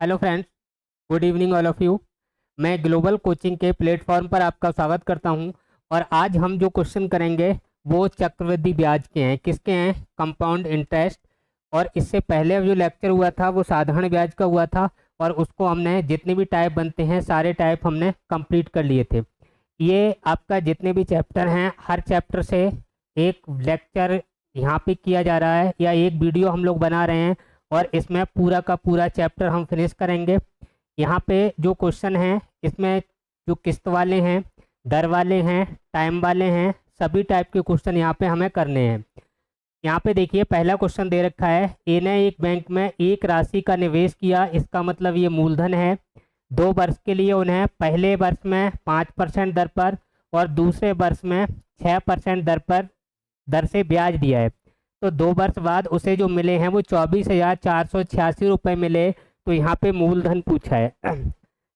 Hello friends, good evening all of you. मैं global coaching के platform पर आपका स्वागत करता हूं। और आज हम जो क्वेश्चन करेंगे वो चक्रवृद्धि ब्याज के हैं। किसके हैं? Compound interest. और इससे पहले जो लेक्चर हुआ था वो साधारण ब्याज का हुआ था, और उसको हमने जितने भी टाइप बनते हैं सारे टाइप हमने कंप्लीट कर लिए थे। ये आपका जितने भी चैप्टर हैं, हर चैप्टर से एक लेक्चर यहाँ पे किया जा रहा है या एक वीडियो हम लोग बना रहे हैं, और इसमें पूरा का पूरा चैप्टर हम फिनिश करेंगे। यहाँ पे जो क्वेश्चन हैं इसमें जो किस्त वाले हैं, दर वाले हैं, टाइम वाले हैं, सभी टाइप के क्वेश्चन यहाँ पे हमें करने हैं। यहाँ पे देखिए, पहला क्वेश्चन दे रखा है, ए ने एक बैंक में एक राशि का निवेश किया। इसका मतलब ये मूलधन है। 2 वर्ष के लिए उन्हें पहले वर्ष में 5% दर पर और दूसरे वर्ष में 6% दर से ब्याज दिया है। तो 2 वर्ष बाद उसे जो मिले हैं वो 24,486 रुपये मिले। तो यहाँ पे मूलधन पूछा है।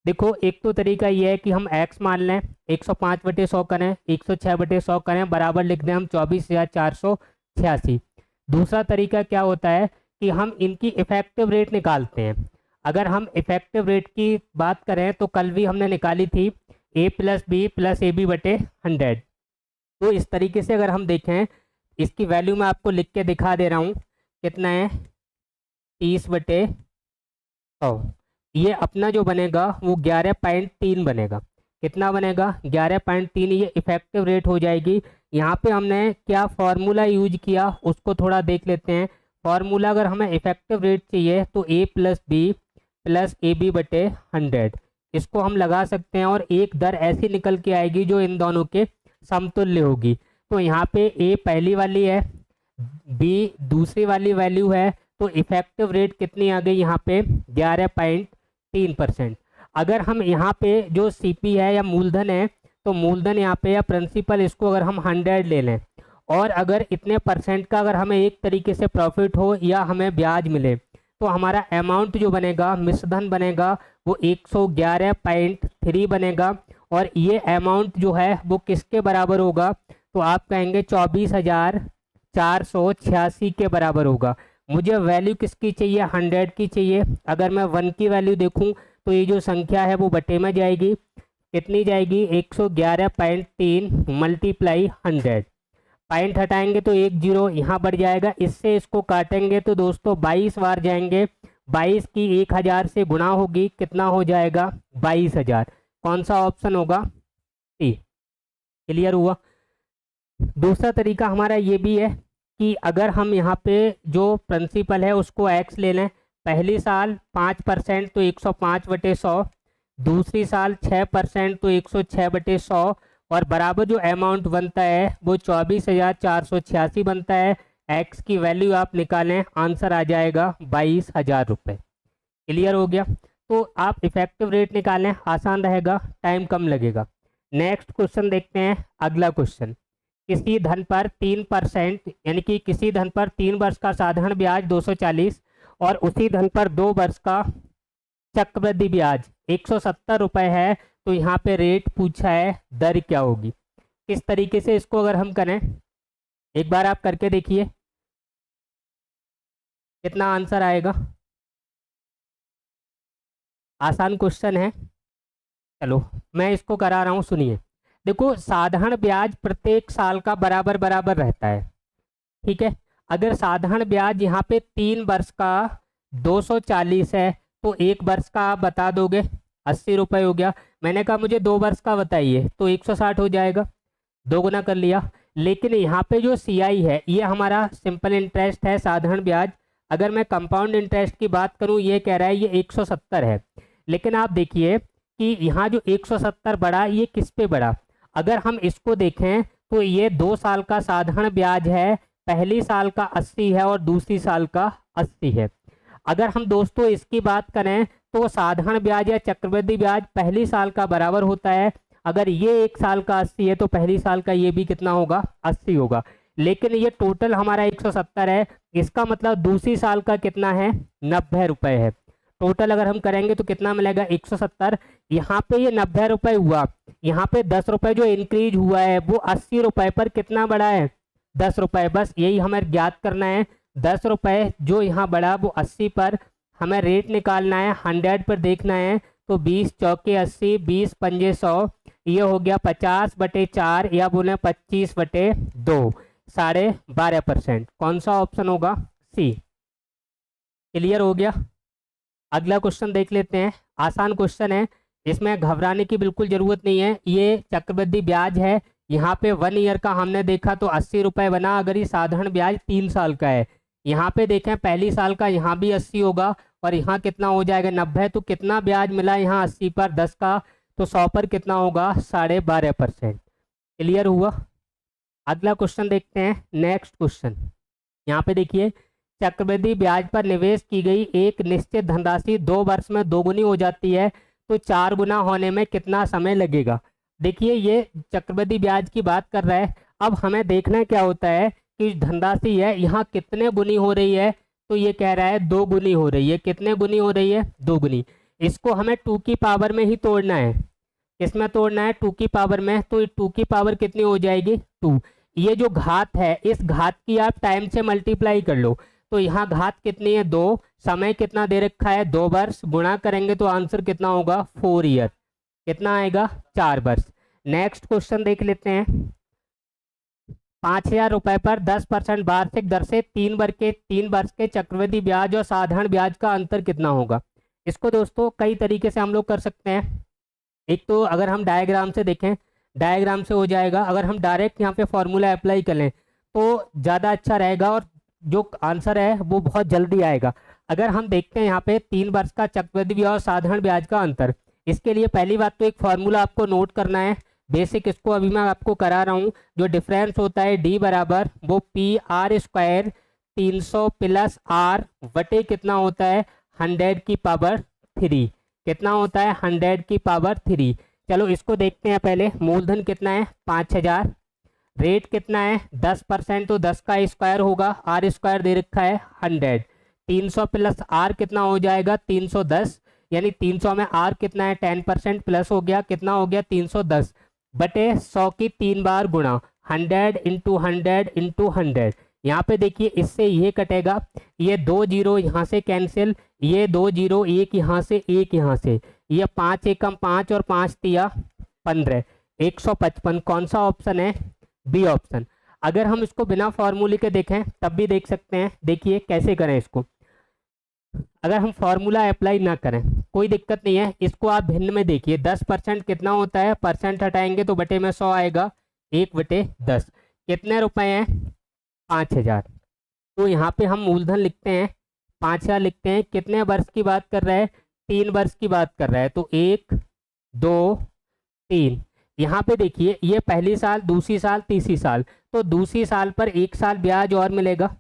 देखो, एक तो तरीका ये है कि हम x मान लें, 105/100 करें, 106/100 करें, बराबर लिख दें हम 24,486। दूसरा तरीका क्या होता है कि हम इनकी इफेक्टिव रेट निकालते हैं। अगर हम इफेक्टिव रेट की बात करें तो कल भी हमने निकाली थी a+b+ab/100। तो इस तरीके से अगर हम देखें, इसकी वैल्यू मैं आपको लिख के दिखा दे रहा हूँ। कितना है? 30/100। ये अपना जो बनेगा वो 11.3 बनेगा। कितना बनेगा? 11.3। ये इफेक्टिव रेट हो जाएगी। यहाँ पे हमने क्या फॉर्मूला यूज किया उसको थोड़ा देख लेते हैं। फॉर्मूला अगर हमें इफेक्टिव रेट चाहिए तो a+b+ab/100 इसको हम लगा सकते हैं, और एक दर ऐसी निकल के आएगी जो इन दोनों के समतुल्य होगी। तो यहाँ पे ए पहली वाली है, बी दूसरी वाली वैल्यू है, तो इफेक्टिव रेट कितनी आ गई यहाँ पे? 11.3%। अगर हम यहाँ पे जो सीपी है या मूलधन है, तो मूलधन यहाँ पे या प्रिंसिपल, इसको अगर हम 100 ले लें, और अगर इतने परसेंट का अगर हमें एक तरीके से प्रॉफिट हो या हमें ब्याज मिले, तो हमारा अमाउंट जो बनेगा, मिश्रधन बनेगा, वो 111.3 बनेगा। और ये अमाउंट जो है वो किसके बराबर होगा? तो आप कहेंगे 24,486 के बराबर होगा। मुझे वैल्यू किसकी चाहिए? 100 की चाहिए। अगर मैं 1 की वैल्यू देखूं तो ये जो संख्या है वो बटे में जाएगी। कितनी जाएगी? 111.3 मल्टीप्लाई 100। पॉइंट हटाएंगे तो 1 0 यहाँ बढ़ जाएगा। इससे इसको काटेंगे तो दोस्तों 22 बार जाएंगे। 22 की 1000 से गुणा होगी, कितना हो जाएगा? 22,000। कौन सा ऑप्शन होगा? सी। क्लियर हुआ? दूसरा तरीका हमारा ये भी है कि अगर हम यहाँ पे जो प्रिंसिपल है उसको x ले लें। पहली साल 5% तो 105/100, दूसरी साल 6% तो 106/100, और बराबर जो अमाउंट बनता है वो 24,486 बनता है। x की वैल्यू आप निकालें, आंसर आ जाएगा 22,000 रुपये। क्लियर हो गया? तो आप इफेक्टिव रेट निकालें, आसान रहेगा, टाइम कम लगेगा। नेक्स्ट क्वेश्चन देखते हैं। अगला क्वेश्चन, किसी धन पर 3%, यानी कि किसी धन पर 3 वर्ष का साधारण ब्याज 240 और उसी धन पर 2 वर्ष का चक्रवृद्धि ब्याज 170 रुपये है। तो यहाँ पे रेट पूछा है, दर क्या होगी? किस तरीके से इसको अगर हम करें, एक बार आप करके देखिए कितना आंसर आएगा। आसान क्वेश्चन है। चलो मैं इसको करा रहा हूँ, सुनिए। देखो, साधारण ब्याज प्रत्येक साल का बराबर बराबर रहता है, ठीक है। अगर साधारण ब्याज यहाँ पे 3 वर्ष का 240 है, तो 1 वर्ष का आप बता दोगे, 80 रुपये हो गया। मैंने कहा मुझे 2 वर्ष का बताइए, तो 160 हो जाएगा, 2 गुना कर लिया। लेकिन यहाँ पे जो CI है ये हमारा सिंपल इंटरेस्ट है, साधारण ब्याज। अगर मैं कंपाउंड इंटरेस्ट की बात करूँ, ये कह रहा है ये 170 है। लेकिन आप देखिए कि यहाँ जो 170 बढ़ा, ये किस पे बढ़ा? अगर हम इसको देखें तो ये 2 साल का साधारण ब्याज है, पहली साल का 80 है और दूसरी साल का 80 है। अगर हम दोस्तों इसकी बात करें तो साधारण ब्याज या चक्रवृद्धि ब्याज पहली साल का बराबर होता है। अगर ये 1 साल का 80 है तो पहली साल का ये भी कितना होगा? 80 होगा। लेकिन ये टोटल हमारा 170 है, इसका मतलब दूसरी साल का कितना है? 90 रुपये है। टोटल अगर हम करेंगे तो कितना मिलेगा? 170। यहाँ पे ये 90 रुपये हुआ, यहाँ पे 10 रुपये जो इंक्रीज हुआ है वो 80 रुपये पर कितना बढ़ा है? 10 रुपये। बस यही हमें ज्ञात करना है। 10 रुपये जो यहाँ बढ़ा वो 80 पर हमें रेट निकालना है, 100 पर देखना है, तो 20 चौके 80, 20 पंजे 100, ये हो गया 50/4 या बोले 25/2, 12.5%। कौन सा ऑप्शन होगा? सी। क्लियर हो गया। अगला क्वेश्चन देख लेते हैं, आसान क्वेश्चन है, इसमें घबराने की बिल्कुल ज़रूरत नहीं है। ये चक्रवृद्धि ब्याज है, यहाँ पे 1 ईयर का हमने देखा तो 80 रुपये बना, अगर ये साधारण ब्याज 3 साल का है। यहाँ पे देखें पहली साल का यहाँ भी 80 होगा और यहाँ कितना हो जाएगा 90, तो कितना ब्याज मिला यहाँ 80 पर 10 का, तो 100 पर कितना होगा 12.5%। क्लियर हुआ। अगला क्वेश्चन देखते हैं, नेक्स्ट क्वेश्चन। यहाँ पे देखिए, चक्रवृद्धि ब्याज पर निवेश की गई एक निश्चित धनराशि 2 वर्ष में दोगुनी हो जाती है, तो 4 गुना होने में कितना समय लगेगा? देखिए ये चक्रवृद्धि ब्याज की बात कर रहा है। अब हमें देखना क्या होता है कि धनराशि है यहाँ कितने गुनी हो रही है, तो ये कह रहा है 2 गुनी हो रही है। कितने गुनी हो रही है? 2 गुनी। इसको हमें 2 की पावर में ही तोड़ना है। किसमें तोड़ना है? 2 की पावर में। तो 2 की पावर कितनी हो जाएगी? 2। ये जो घात है, इस घात की आप टाइम से मल्टीप्लाई कर लो, तो यहाँ घात कितनी है? 2। समय कितना दे रखा है? 2 वर्ष। गुणा करेंगे तो आंसर कितना होगा? 4 ईयर। कितना आएगा? 4 वर्ष। नेक्स्ट क्वेश्चन देख लेते हैं, 5,000 रुपए पर 10% वार्षिक दर से 3 वर्ष के चक्रवृद्धि ब्याज और साधारण ब्याज का अंतर कितना होगा? इसको दोस्तों कई तरीके से हम लोग कर सकते हैं। एक तो अगर हम डायग्राम से देखें, डायग्राम से हो जाएगा। अगर हम डायरेक्ट यहाँ पे फॉर्मूला अप्लाई कर लें तो ज़्यादा अच्छा रहेगा और जो आंसर है वो बहुत जल्दी आएगा। अगर हम देखते हैं यहाँ पे 3 वर्ष का चक्रवृद्धि ब्याज और साधारण ब्याज का अंतर, इसके लिए पहली बात तो एक फॉर्मूला आपको नोट करना है, बेसिक। इसको अभी मैं आपको करा रहा हूँ। जो डिफरेंस होता है डी बराबर वो PR² 300 प्लस R बटे कितना होता है? 100 की पावर 3। कितना होता है? 100 की पावर 3। चलो इसको देखते हैं पहले। मूलधन कितना है? 5,000। रेट कितना है? 10%, तो 10 का स्क्वायर होगा, R² दे रखा है 100। 300 प्लस R कितना हो जाएगा? 310, यानी 300 में R कितना है? 10% प्लस हो गया, कितना हो गया? 310 बटे 100 की 3 बार गुणा, 100 इंटू 100 इंटू 100। यहाँ पे देखिए इससे ये कटेगा, ये 2 जीरो यहाँ से कैंसिल, ये 2 जीरो, एक यहाँ से एक यहाँ से, ये 5 एकम 5 और 5 तिया 15, 155। कौन सा ऑप्शन है? B option. अगर हम इसको बिना फॉर्मूले के देखें तब भी देख सकते हैं। देखिए कैसे करें इसको। अगर हम फॉर्मूला अप्लाई ना करें कोई दिक्कत नहीं है, इसको आप भिन्न में देखिए। 10% कितना होता है? परसेंट हटाएंगे तो बटे में 100 आएगा, 1/10। कितने रुपए हैं? 5,000। तो यहाँ पे हम मूलधन लिखते हैं 5,000 लिखते हैं। कितने वर्ष की बात कर रहा है? 3 वर्ष की बात कर रहा है, तो 1 2 3। यहाँ पे देखिए ये पहली साल, दूसरी साल, तीसरी साल, तो दूसरी साल पर 1 साल ब्याज और मिलेगा।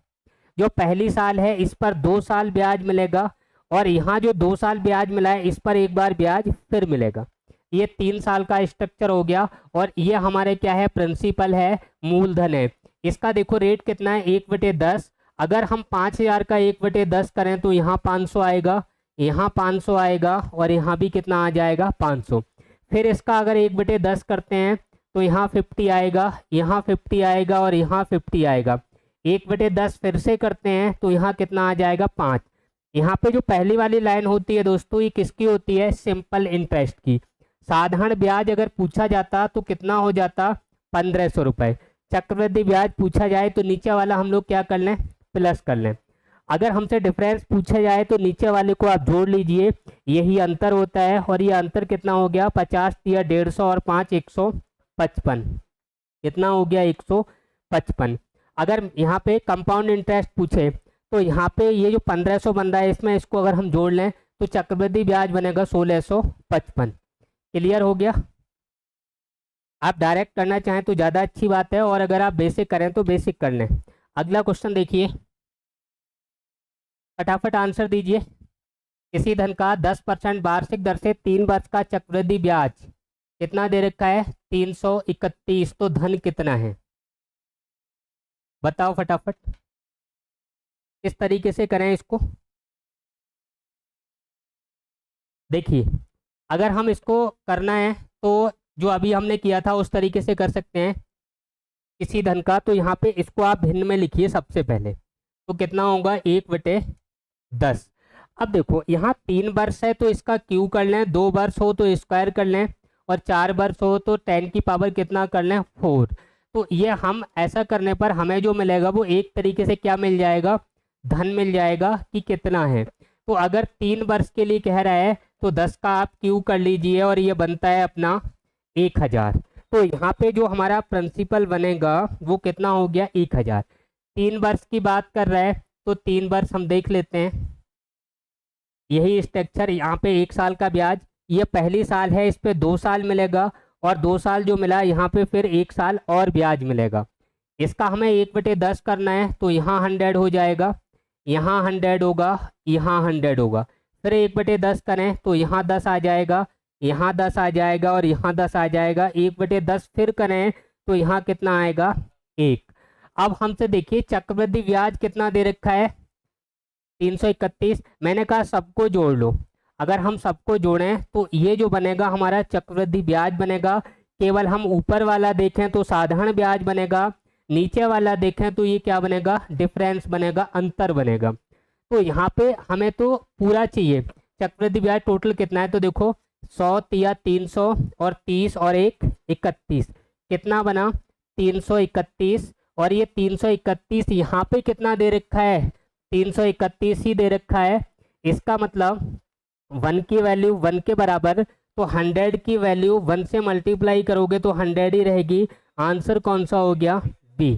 जो पहली साल है इस पर 2 साल ब्याज मिलेगा, और यहाँ जो 2 साल ब्याज मिला है इस पर 1 बार ब्याज फिर मिलेगा। ये 3 साल का स्ट्रक्चर हो गया। और ये हमारे क्या है? प्रिंसिपल है, मूलधन है। इसका देखो रेट कितना है? 1/10। अगर हम 5,000 का 1/10 करें तो यहाँ 500 आएगा, यहाँ 500 आएगा, और यहाँ भी कितना आ जाएगा? 500। फिर इसका अगर 1/10 करते हैं तो यहाँ 50 आएगा, यहाँ 50 आएगा, और यहाँ 50 आएगा। 1/10 फिर से करते हैं तो यहाँ कितना आ जाएगा? 5। यहाँ पे जो पहली वाली लाइन होती है दोस्तों, ये किसकी होती है? सिंपल इंटरेस्ट की। साधारण ब्याज अगर पूछा जाता तो कितना हो जाता? 1,500 रुपये। चक्रवृद्धि ब्याज पूछा जाए तो नीचे वाला हम लोग क्या कर लें? प्लस कर लें। अगर हमसे डिफरेंस पूछा जाए तो नीचे वाले को आप जोड़ लीजिए, यही अंतर होता है। और ये अंतर कितना हो गया? 50 या 150 और 5 155। कितना हो गया? 155। अगर यहाँ पे कंपाउंड इंटरेस्ट पूछे तो यहाँ पे ये जो 1,500 बन रहा है इसमें इसको अगर हम जोड़ लें तो चक्रवृद्धि ब्याज बनेगा 1,655। क्लियर हो गया। आप डायरेक्ट करना चाहें तो ज़्यादा अच्छी बात है, और अगर आप बेसिक करें तो बेसिक कर लें। अगला क्वेश्चन देखिए, फटाफट आंसर दीजिए। किसी धन का 10% वार्षिक दर से 3 वर्ष का चक्रवृद्धि ब्याज कितना दे रखा है? 331। तो धन कितना है? बताओ फटाफट। किस तरीके से करें इसको? देखिए अगर हम इसको करना है तो जो अभी हमने किया था उस तरीके से कर सकते हैं। किसी धन का, तो यहाँ पे इसको आप भिन्न में लिखिए सबसे पहले, तो कितना होगा? 1/10। अब देखो यहाँ 3 वर्ष है तो इसका क्यू कर लें, 2 वर्ष हो तो स्क्वायर कर लें, और 4 वर्ष हो तो 10 की पावर कितना कर लें, 4। तो ये हम ऐसा करने पर हमें जो मिलेगा वो एक तरीके से क्या मिल जाएगा, धन मिल जाएगा कि कितना है। तो अगर 3 वर्ष के लिए कह रहा है तो 10 का आप क्यू कर लीजिए और ये बनता है अपना 1000। तो यहाँ पे जो हमारा प्रिंसिपल बनेगा वो कितना हो गया, 1000। 3 वर्ष की बात कर रहा है तो 3 वर्ष हम देख लेते हैं। यही स्ट्रक्चर, यहाँ पे 1 साल का ब्याज, ये पहली साल है, इस पे 2 साल मिलेगा, और 2 साल जो मिला यहाँ पे फिर 1 साल और ब्याज मिलेगा। इसका हमें 1/10 करना है तो यहाँ 100 हो जाएगा, यहाँ 100 होगा, यहाँ 100 होगा। फिर 1/10 करें तो यहाँ 10 आ जाएगा, यहाँ 10 आ जाएगा, और यहाँ 10 आ जाएगा। 1/10 फिर करें तो यहाँ कितना आएगा, 1। अब हमसे देखिए चक्रवृद्धि ब्याज कितना दे रखा है, 331। मैंने कहा सबको जोड़ लो। अगर हम सबको जोड़ें तो ये जो बनेगा हमारा चक्रवृद्धि ब्याज बनेगा। केवल हम ऊपर वाला देखें तो साधारण ब्याज बनेगा, नीचे वाला देखें तो ये क्या बनेगा, डिफरेंस बनेगा, अंतर बनेगा। तो यहाँ पे हमें तो पूरा चाहिए। चक्रवृद्धि ब्याज टोटल कितना है तो देखो 100 या 300 और 30 और 1 31, कितना बना 331। और ये 331 यहाँ पे कितना दे रखा है, 331 ही दे रखा है। इसका मतलब 1 की वैल्यू 1 के बराबर, तो 100 की वैल्यू 1 से मल्टीप्लाई करोगे तो 100 ही रहेगी। आंसर कौन सा हो गया, बी।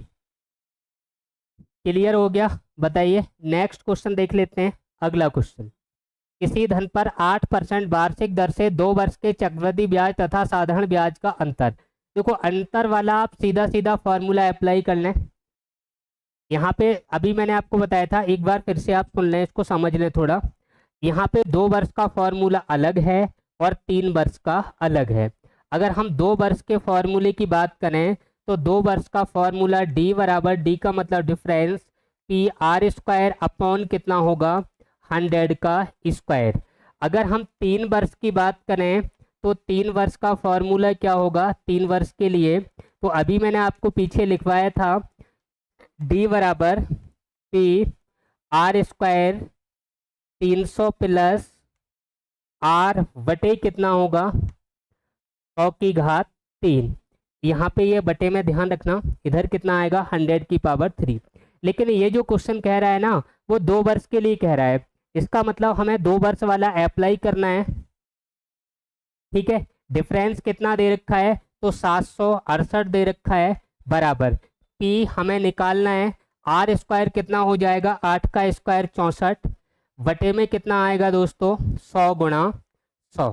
क्लियर हो गया, बताइए। नेक्स्ट क्वेश्चन देख लेते हैं। अगला क्वेश्चन, किसी धन पर 8% वार्षिक दर से 2 वर्ष के चक्रवृद्धि ब्याज तथा साधारण ब्याज का अंतर। देखो अंतर वाला आप सीधा सीधा फॉर्मूला अप्लाई कर लें। यहाँ पे अभी मैंने आपको बताया था, एक बार फिर से आप सुन लें, इसको समझ लें थोड़ा। यहाँ पे 2 वर्ष का फॉर्मूला अलग है और 3 वर्ष का अलग है। अगर हम 2 वर्ष के फॉर्मूले की बात करें तो 2 वर्ष का फॉर्मूला डी बराबर, डी का मतलब difference, P R square upon कितना होगा, 100 का स्क्वायर। अगर हम 3 वर्ष की बात करें तो 3 वर्ष का फॉर्मूला क्या होगा 3 वर्ष के लिए, तो अभी मैंने आपको पीछे लिखवाया था, डी बराबर P R square 300 plus R बटे कितना होगा 100 की घात 3। यहाँ पे ये बटे में ध्यान रखना, इधर कितना आएगा 100 की पावर 3। लेकिन ये जो क्वेश्चन कह रहा है ना वो 2 वर्ष के लिए कह रहा है, इसका मतलब हमें 2 वर्ष वाला अप्लाई करना है। ठीक है, डिफरेंस कितना दे रखा है तो 768 दे रखा है, बराबर पी हमें निकालना है। आर स्क्वायर कितना हो जाएगा, 8 का स्क्वायर 64, बटे में कितना आएगा दोस्तों 100 गुणा 100,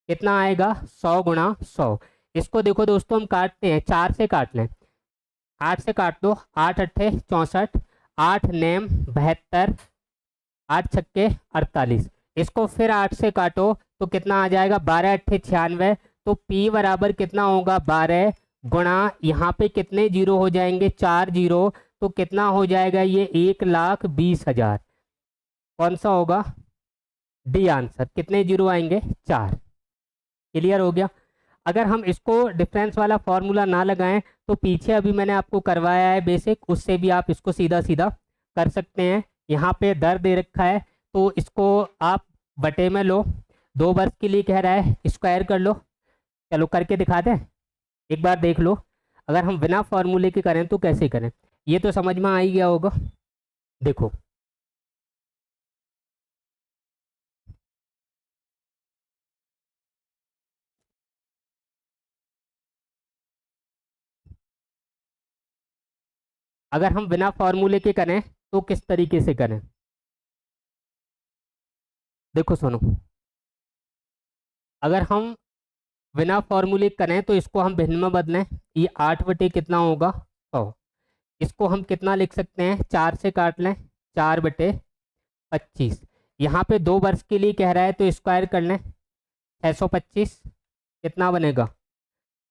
कितना आएगा 100 गुणा 100। इसको देखो दोस्तों हम काटते हैं, 4 से काट लें, 8 से काट दो, 8 अट्ठे 64, 8 नेम 72, 8 छक्के 48। इसको फिर 8 से काटो तो कितना आ जाएगा 12 अट्ठे 96। तो P बराबर कितना होगा 12 गुणा, यहाँ पे कितने जीरो हो जाएंगे 4 जीरो, तो कितना हो जाएगा ये 1,20,000। कौन सा होगा, डी आंसर। कितने जीरो आएंगे 4। क्लियर हो गया। अगर हम इसको डिफरेंस वाला फॉर्मूला ना लगाएं तो पीछे अभी मैंने आपको करवाया है बेसिक, उससे भी आप इसको सीधा सीधा कर सकते हैं। यहाँ पे दर दे रखा है तो इसको आप बटे में लो, 2 वर्ष के लिए कह रहा है, स्क्वायर कर लो। चलो करके दिखा दें, एक बार देख लो। अगर हम बिना फॉर्मूले के करें तो कैसे करें, ये तो समझ में आ ही गया होगा। देखो अगर हम बिना फॉर्मूले के करें तो किस तरीके से करें, देखो सुनो। अगर हम बिना फॉर्मूले करें तो इसको हम भिन्न में बदलें, ये 8 बटे कितना होगा 100। इसको हम कितना लिख सकते हैं, 4 से काट लें, 4 बटे 25। यहाँ पे 2 वर्ष के लिए कह रहा है तो स्क्वायर कर लें, 625 कितना बनेगा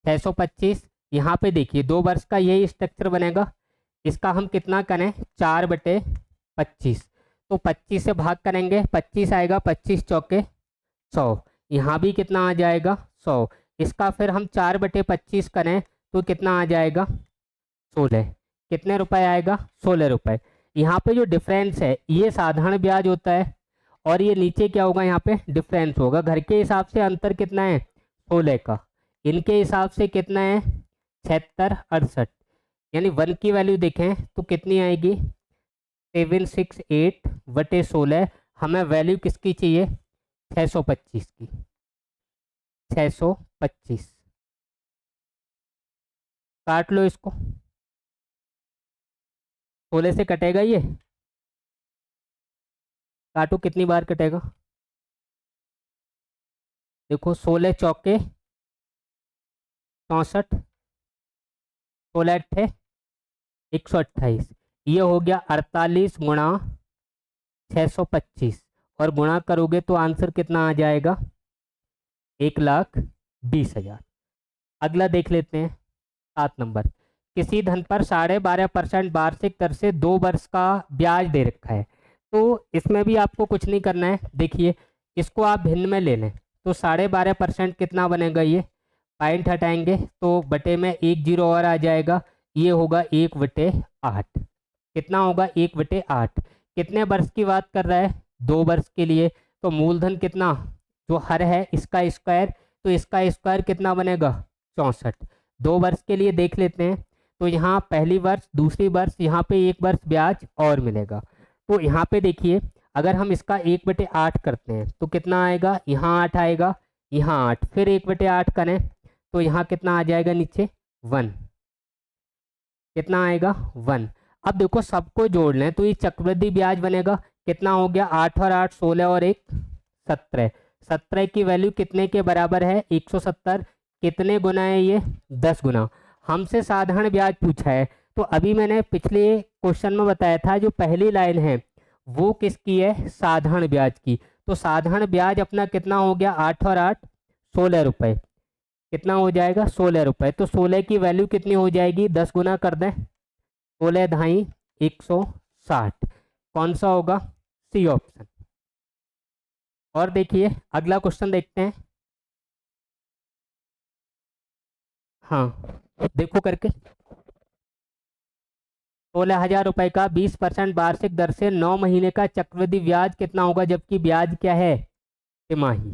625। यहाँ पे देखिए 2 वर्ष का यही स्ट्रक्चर बनेगा, इसका हम कितना करें 4 बटे 25। तो 25 से भाग करेंगे, 25 आएगा, 25 चौके 100। यहाँ भी कितना आ जाएगा 100। इसका फिर हम 4 बटे 25 करें तो कितना आ जाएगा 16। कितने रुपए आएगा 16 रुपए। यहाँ पे जो डिफरेंस है ये साधारण ब्याज होता है और ये नीचे क्या होगा, यहाँ पे डिफरेंस होगा। घर के हिसाब से अंतर कितना है, 16 का। इनके हिसाब से कितना है, 76 68। यानी 1 की वैल्यू देखें तो कितनी आएगी, 768/16। हमें वैल्यू किसकी चाहिए, 625 की, 625। काट लो इसको, 16 से कटेगा ये, काटो कितनी बार कटेगा, देखो 16 चौके 64, 16 अट्ठे 128। ये हो गया 48 गुणा 625, और गुणा करोगे तो आंसर कितना आ जाएगा, 1,20,000। अगला देख लेते हैं 7 नंबर। किसी धन पर 12.5% वार्षिक दर से 2 वर्ष का ब्याज दे रखा है। तो इसमें भी आपको कुछ नहीं करना है। देखिए इसको आप भिन्न में ले लें तो 12.5% कितना बनेगा, ये पॉइंट हटाएंगे तो बटे में 1 जीरो और आ जाएगा, ये होगा 1/8। कितना होगा, 1/8। कितने वर्ष की बात कर रहा है, 2 वर्ष के लिए। तो मूलधन कितना, जो हर है इसका स्क्वायर, तो इसका स्क्वायर कितना बनेगा, 64। 2 वर्ष के लिए देख लेते हैं तो यहाँ पहली वर्ष दूसरी वर्ष यहाँ पे 1 वर्ष ब्याज और मिलेगा। तो यहाँ पे देखिए अगर हम इसका 1/8 करते हैं तो कितना आएगा, यहाँ 8 आएगा, यहाँ 8, फिर 1/8 करें तो यहाँ कितना आ जाएगा, नीचे 1, कितना आएगा 1। अब देखो सबको जोड़ लें तो ये चक्रवृद्धि ब्याज बनेगा, कितना हो गया, 8 और 8 16 और 1 17। 17 की वैल्यू कितने के बराबर है, 170। कितने गुना है ये, 10 गुना। हमसे साधारण ब्याज पूछा है, तो अभी मैंने पिछले क्वेश्चन में बताया था जो पहली लाइन है वो किसकी है, साधारण ब्याज की। तो साधारण ब्याज अपना कितना हो गया, 8 और 8 16 रुपये, कितना हो जाएगा, 16 रुपये। तो 16 की वैल्यू कितनी हो जाएगी, 10 गुना कर दें, 16 ढाई 160। कौन सा होगा, सी ऑप्शन। और देखिए अगला क्वेश्चन देखते हैं। हाँ देखो करके, 16,000 रुपये का 20% वार्षिक दर से 9 महीने का चक्रवृद्धि ब्याज कितना होगा, जबकि ब्याज क्या है, तिमाही।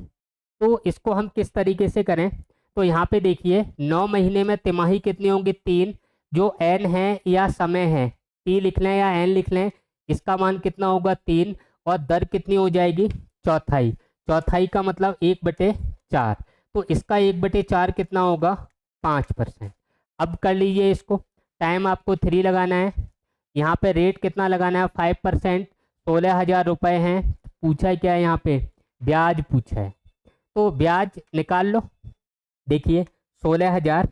तो इसको हम किस तरीके से करें, तो यहाँ पे देखिए 9 महीने में तिमाही कितनी होंगी, 3। जो एन है या समय है, टी लिख लें या एन लिख लें, इसका मान कितना होगा, 3। और दर कितनी हो जाएगी, चौथाई। चौथाई का मतलब 1/4। तो इसका 1/4 कितना होगा, 5%। अब कर लीजिए इसको, टाइम आपको 3 लगाना है, यहाँ पे रेट कितना लगाना है, 5%। 16,000 रुपये हैं, पूछा है क्या है, यहाँ पे ब्याज पूछा है, तो ब्याज निकाल लो। देखिए 16,000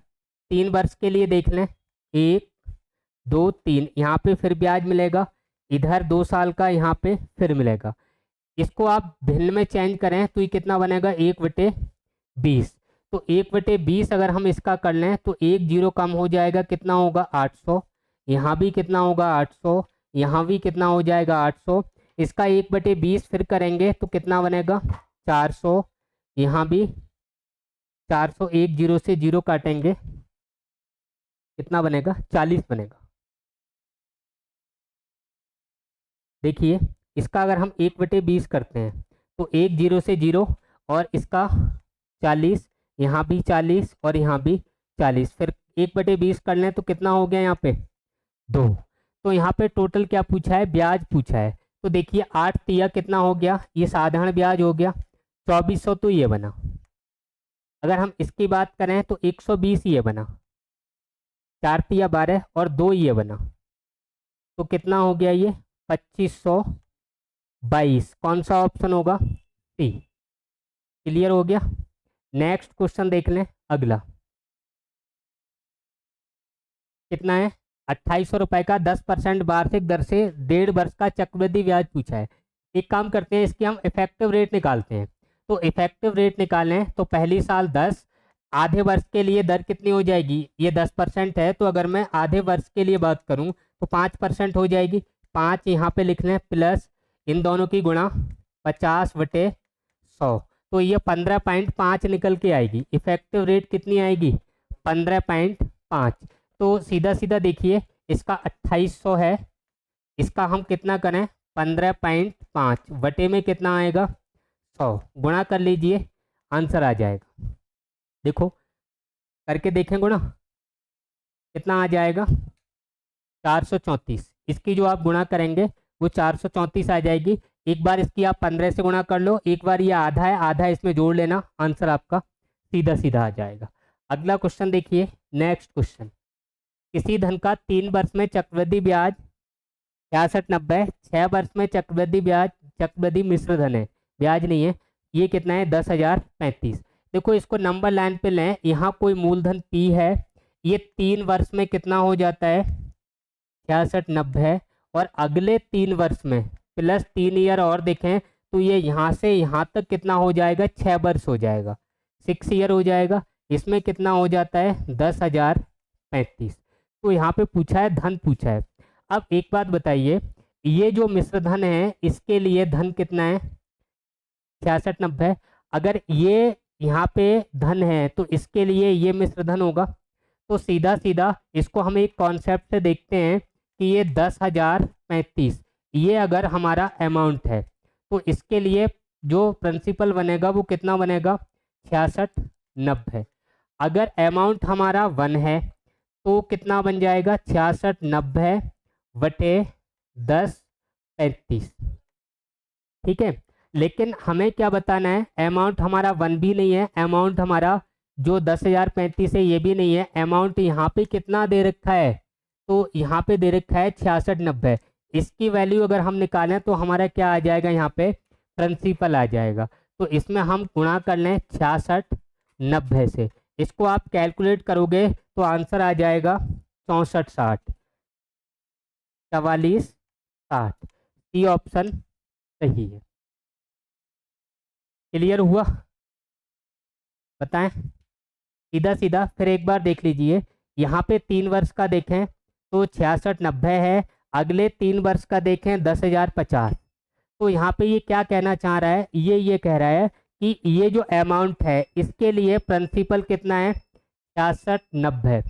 3 वर्ष के लिए देख लें, 1 2 3, यहाँ पे फिर ब्याज मिलेगा, इधर 2 साल का यहाँ पे फिर मिलेगा। इसको आप भिन्न में चेंज करें तो ये कितना बनेगा, 1/20। तो 1/20 अगर हम इसका कर लें तो 1 जीरो कम हो जाएगा, कितना होगा, 800। यहाँ भी कितना होगा, 800। यहाँ भी कितना हो जाएगा, 800। इसका 1/20 फिर करेंगे तो कितना बनेगा, 400। यहाँ भी 400, 1 जीरो से जीरो काटेंगे, कितना बनेगा, 40 बनेगा। देखिए इसका अगर हम 1/20 करते हैं तो 1 जीरो से जीरो, और इसका 40, यहाँ भी 40 और यहाँ भी 40, फिर 1/20 कर लें तो कितना हो गया, यहाँ पे 2। तो यहाँ पे टोटल क्या पूछा है, ब्याज पूछा है। तो देखिए 8 तिया कितना हो गया, ये साधारण ब्याज हो गया, 2400 तो ये बना। अगर हम इसकी बात करें तो 120 ये बना, 4 तिया 12 और 2 ये बना, तो कितना हो गया, ये 2522। कौन सा ऑप्शन होगा, सी। क्लियर हो गया। नेक्स्ट क्वेश्चन देख लें अगला, कितना है, 2800 रुपये का 10% वार्षिक दर से 1.5 वर्ष का चक्रवृद्धि ब्याज पूछा है। एक काम करते हैं, इसकी हम इफेक्टिव रेट निकालते हैं। तो इफेक्टिव रेट निकालें तो पहली साल 10, आधे वर्ष के लिए दर कितनी हो जाएगी, ये 10% है, तो अगर मैं आधे वर्ष के लिए बात करूं तो 5% हो जाएगी। 5 यहाँ पे लिख लें, प्लस इन दोनों की गुणा 50/100, तो ये 15.5 निकल के आएगी। इफेक्टिव रेट कितनी आएगी, 15.5। तो सीधा सीधा देखिए इसका 2800 है, इसका हम कितना करें, 15.5 बटे में कितना आएगा 100, गुणा कर लीजिए, आंसर आ जाएगा। देखो करके देखें गुणा, कितना आ जाएगा 434। इसकी जो आप गुणा करेंगे वो 434 आ जाएगी। एक बार इसकी आप 15 से गुणा कर लो, एक बार ये आधा है, आधा इसमें जोड़ लेना, आंसर आपका सीधा सीधा आ जाएगा। अगला क्वेश्चन देखिए, नेक्स्ट क्वेश्चन। किसी धन का 3 वर्ष में चक्रवृद्धि ब्याज 6690, 6 वर्ष में चक्रवृद्धि ब्याज, चक्रवृद्धि मिश्र धन है, ब्याज नहीं है, ये कितना है 10,035। देखो इसको नंबर लाइन पे लें, यहाँ कोई मूलधन P है, ये 3 वर्ष में कितना हो जाता है 6690, और अगले 3 वर्ष में प्लस 3 ईयर और देखें तो ये यहाँ से यहाँ तक कितना हो जाएगा 6 वर्ष हो जाएगा, 6 ईयर हो जाएगा। इसमें कितना हो जाता है 10,035। तो यहाँ पे पूछा है धन पूछा है। अब एक बात बताइए, ये जो मिश्र धन है इसके लिए धन कितना है 6690, अगर ये यहाँ पे धन है तो इसके लिए ये मिश्र धन होगा। तो सीधा सीधा इसको हम एक कॉन्सेप्ट से देखते हैं कि ये 10,035 ये अगर हमारा अमाउंट है तो इसके लिए जो प्रिंसिपल बनेगा वो कितना बनेगा 6690। अगर अमाउंट हमारा 1 है तो कितना बन जाएगा 6690 बटे 1035। ठीक है, लेकिन हमें क्या बताना है, अमाउंट हमारा 1 भी नहीं है, अमाउंट हमारा जो 10,035 है ये भी नहीं है, अमाउंट यहाँ पे कितना दे रखा है, तो यहाँ पे दे रखा है 6690। इसकी वैल्यू अगर हम निकालें तो हमारा क्या आ जाएगा, यहाँ पे प्रिंसिपल आ जाएगा। तो इसमें हम गुणा कर लें 6690 से, इसको आप कैलकुलेट करोगे तो आंसर आ जाएगा 6460, 4460। सी ऑप्शन सही है। क्लियर हुआ, बताएं सीधा सीधा। फिर एक बार देख लीजिए, यहाँ पे 3 वर्ष का देखें तो 6690 है, अगले 3 वर्ष का देखें 10,050। तो यहाँ पे ये क्या कहना चाह रहा है, ये कह रहा है कि ये जो अमाउंट है इसके लिए प्रिंसिपल कितना है 6690।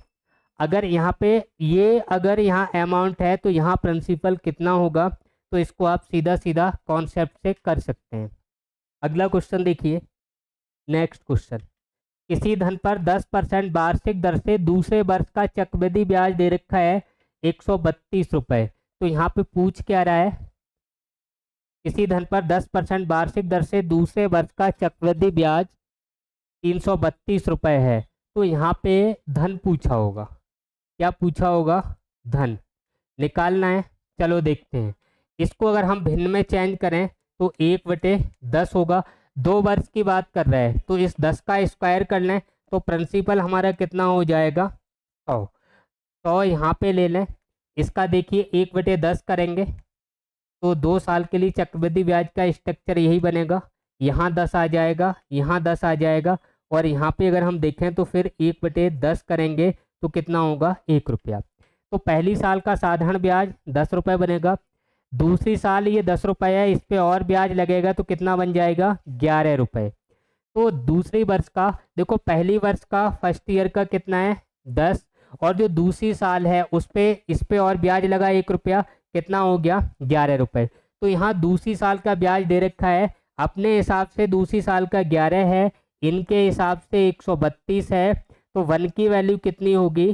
अगर यहाँ पे ये अगर यहाँ अमाउंट है तो यहाँ प्रिंसिपल कितना होगा, तो इसको आप सीधा सीधा कॉन्सेप्ट से कर सकते हैं। अगला क्वेश्चन देखिए, नेक्स्ट क्वेश्चन। किसी धन पर 10% वार्षिक दर से दूसरे वर्ष का चक्रवृद्धि ब्याज दे रखा है 132 रुपये। तो यहाँ पे पूछ क्या रहा है, किसी धन पर 10% वार्षिक दर से दूसरे वर्ष का चक्रवृद्धि ब्याज 332 रुपये है। तो यहाँ पे धन पूछा होगा, क्या पूछा होगा, धन निकालना है। चलो देखते हैं, इसको अगर हम भिन्न में चेंज करें तो 1/10 होगा। 2 वर्ष की बात कर रहे हैं तो इस 10 का स्क्वायर कर लें तो प्रिंसिपल हमारा कितना हो जाएगा 100 यहाँ पे ले लें। इसका देखिए 1/10 करेंगे तो 2 साल के लिए चक्रवृद्धि ब्याज का स्ट्रक्चर यही बनेगा, यहाँ 10 आ जाएगा, यहाँ 10 आ जाएगा, और यहाँ पे अगर हम देखें तो फिर 1/10 करेंगे तो कितना होगा 1 रुपया। तो पहली साल का साधारण ब्याज 10 रुपये बनेगा, दूसरी साल ये 10 रुपये है, इस पे और ब्याज लगेगा तो कितना बन जाएगा 11 रुपये। तो दूसरी वर्ष का देखो, पहली वर्ष का फर्स्ट ईयर का कितना है 10, और जो दूसरी साल है उस पे इस पे और ब्याज लगा 1 रुपया, कितना हो गया 11 रुपये। तो यहाँ दूसरी साल का ब्याज दे रखा है, अपने हिसाब से दूसरी साल का 11 है, इनके हिसाब से 132 है, तो 1 की वैल्यू कितनी होगी